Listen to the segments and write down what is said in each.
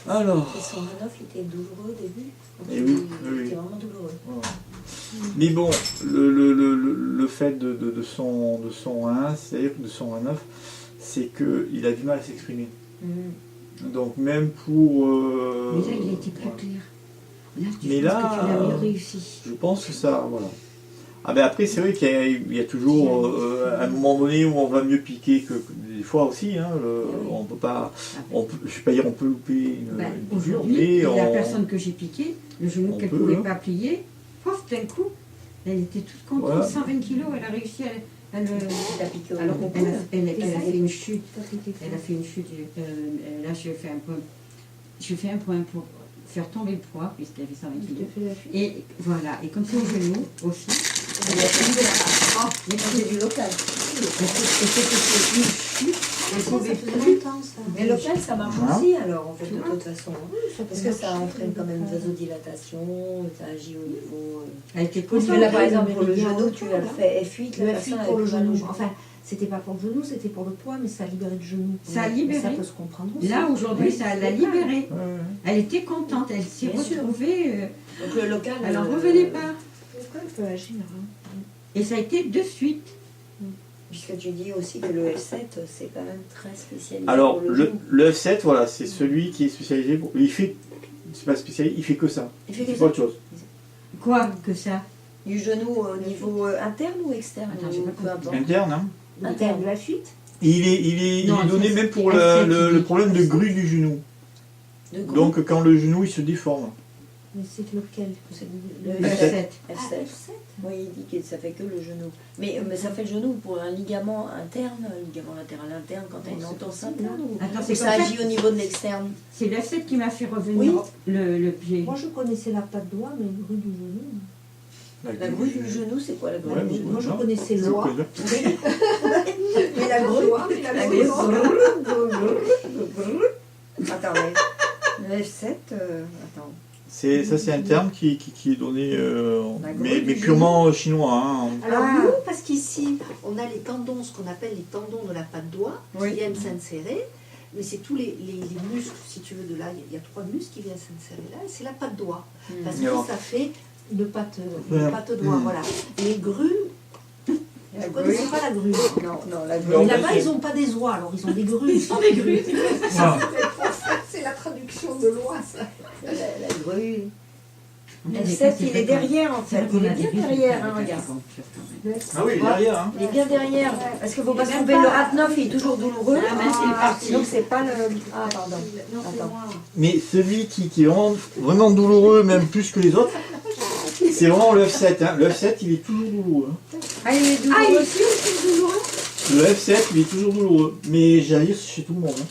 Alors. Et son neuf, il était douloureux au début. Et oui, Il oui. était vraiment douloureux. Voilà. Mais bon, le fait de son 1, c'est de son 1.9, c'est qu'il a du mal à s'exprimer. Donc même pour... Mais là, il a été plus voilà. clair. Là, tu Mais penses là, que tu l'as mieux réussi. Je pense que ça, voilà. Ah ben après, c'est vrai qu'il y a toujours un moment donné où on va mieux piquer que des fois aussi. Hein, on peut pas, je ne vais pas dire on peut louper une piqûre, Aujourd'hui, mais la personne que j'ai piquée, le genou qu'elle ne pouvait pas plier, pof, d'un coup, elle était toute contente, voilà. 120 kilos, elle a réussi à le... Alors elle a fait une chute. Elle a fait une chute. Là, je fais un point pour faire tomber le poids, puisqu'elle fait 120 kilos. Et voilà, et comme c'est au genou aussi, elle a fait du local. Mais local, ça marche aussi alors, en fait, de toute façon. Parce que ça entraîne quand même une vasodilatation, ça agit au niveau... Parce que là, par exemple, pour le genou, tu as fait F8, le F8 pour le genou. Enfin, c'était pas pour le genou, c'était pour le poids, mais ça a libéré le genou. Ça a libéré. Ça peut se comprendre aussi. Là, aujourd'hui, ça l'a libéré. Elle était contente, elle s'est retrouvée... Donc le local... Elle n'en revenait pas. Pourquoi elle peut agir Et ça a été de suite. Puisque tu dis aussi que le F7, c'est quand même très spécialisé. Alors, le F7, voilà, c'est celui qui est spécialisé pour... Il fait... C'est pas spécialisé, il fait que ça. Il fait que ça. ça. Autre chose. Quoi que ça? Du genou au niveau interne ou externe? Attends, j'ai pas compris. Interne, hein. Interne. La fuite. Il est donné même pour le problème de grue du genou. Donc quand le genou il se déforme. Mais c'est lequel? Le F7. F7. Oui, il dit que ça fait que le genou. Mais ça fait le genou pour un ligament interne, un ligament latéral interne, quand tu as une entorse interne ou ça agit au niveau de l'externe? C'est le F7 qui m'a fait revenir le pied. Moi je connaissais la patte doigt, mais le grue du genou. La grue du genou, c'est quoi la grue du genou? Moi je connaissais l'oie. Mais la grue, attendez. Le F7, attends. Ça c'est un terme qui est donné, mais purement chinois. Hein. Alors nous, parce qu'ici, on a les tendons, ce qu'on appelle les tendons de la patte doigt, qui viennent s'insérer. Mais c'est tous les muscles, si tu veux, de là. Il y a 3 muscles qui viennent s'insérer là. Et c'est la patte doigt. Parce que ça fait une patte doigt. Voilà. Les grues, je ne connaissais pas la grue. Non, la grue. Mais là-bas, ils n'ont pas des oies, alors ils ont des grues. Ils ont des grues. C'est la traduction de l'oie, ça. La grue. F7, il est derrière en fait. Il est bien derrière, hein, regarde. Ah oui, il est derrière. Hein. Il est bien derrière. Parce qu'il ne faut pas se tromper, le RAT9 il est toujours douloureux. Donc c'est pas le. Ah, pardon. Attends. Mais celui qui est vraiment douloureux, même plus que les autres, c'est vraiment le F7. Hein. Le F7, il est toujours douloureux. Hein. Ah, il est douloureux. Ah, il est aussi douloureux. Le F7, il est toujours douloureux. Mais j'allais dire chez tout le monde. Hein.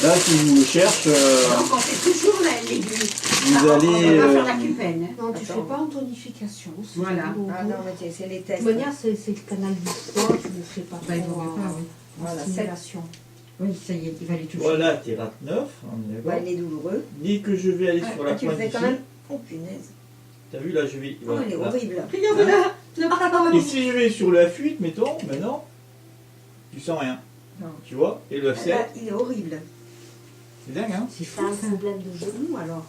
Là, si vous le cherchez... Donc on fait toujours l'aiguille. Vous allez... On va faire la cupelle. Non, tu ne fais pas en tonification. Voilà. Ah non, mais c'est les tests. Monia, c'est le canal du foie, tu ne le fais pas. Bah, il ne pas, oui. Voilà, stimulation. Oui, ça y est, il va aller toucher. Voilà, t'es RAT 9, on est d'accord. Il est douloureux. Dès que je vais aller sur la Tu le pointe fais ici, quand même. Oh punaise. t'as vu là, je vais... Oh, il est horrible. Regarde là. Et si je vais sur la fuite, mettons, maintenant, tu sens rien. Non. Tu vois? Et le F7, Il est horrible. c'est dingue, hein? C'est C'est fou un ça. problème de genou, alors.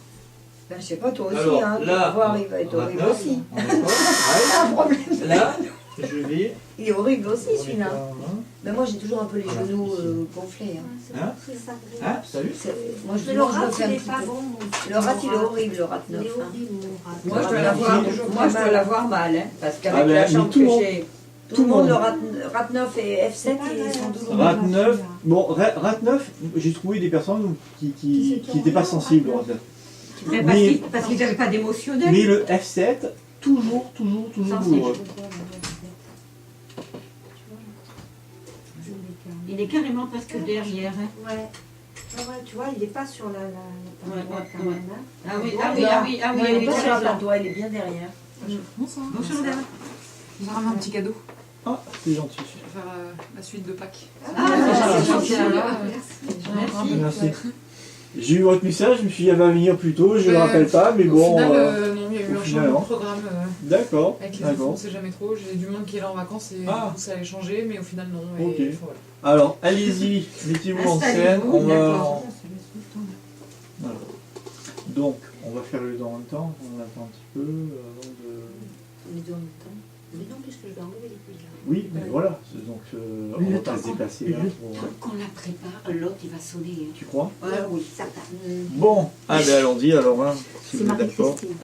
Ben, je sais pas, toi aussi, Alors, hein. Tu là, vas voir, il va être horrible RAT9, aussi. on est d'accord. C'est un problème. Là, je vais... Il est horrible aussi celui-là. Hein? Mais moi j'ai toujours un peu les Voilà, genoux ici. gonflés. Hein. Hein? Hein? T'as vu? Moi je Mais le mange rat, le fais un il n'est petit pas peu. bon. Le rat il est horrible, le rat Il 9. est Hein. horrible, mon rat. Moi, je dois Ah, l'avoir. toujours Moi, je mal. dois l'avoir mal, hein, parce Ah qu'avec ben, la mais chambre tout le que monde. j'ai. Tout le monde, le rat 9 et F7 ils sont douloureux. RAT 9, bon, RAT 9, j'ai trouvé des personnes qui n'étaient pas sensibles au RAT 9. Mais parce qu'ils n'avaient pas d'émotionnel. Mais le F7, toujours douloureux. Il est carrément presque derrière. Hein. Ouais. Ah ouais, tu vois, il n'est pas sur la Ouais, droite ouais, quand même. ouais. Hein. Ah oui, Non, ah oui, ah oui, ah oui, non, il oui, est pas tu sur la as raison. plate, ouais, il est bien derrière. Bonsoir. Bonjour madame. Je vous ramène un petit cadeau. Ah, c'est gentil. Je vais faire la suite de Pâques. Ah, c'est gentil. Merci. Merci. J'ai eu votre message, je me suis dit, elle va venir plus tôt, je ne le rappelle pas, mais Au bon... final, non, il y a eu au un final, changement non. de programme D'accord, avec les enfants, on d'accord. ne sait jamais trop. J'ai du monde qui est là en vacances et du coup, ça allait changer, mais au final, non. Et Ok. voilà. Alors, allez-y, mettez-vous en scène, Installez-vous, on va... d'accord. Donc, on va faire le dos en même temps, on attend un petit peu avant de... Les deux en même temps. Mais non, puisque je vais enlever les couilles là. Oui, mais voilà, donc on va pas se déplacer là. Le temps qu'on la prépare, l'autre il va sonner. Tu crois? Oui, Certain. Bon, allez, allons-y alors, hein, si vous êtes d'accord. Marie-Christine.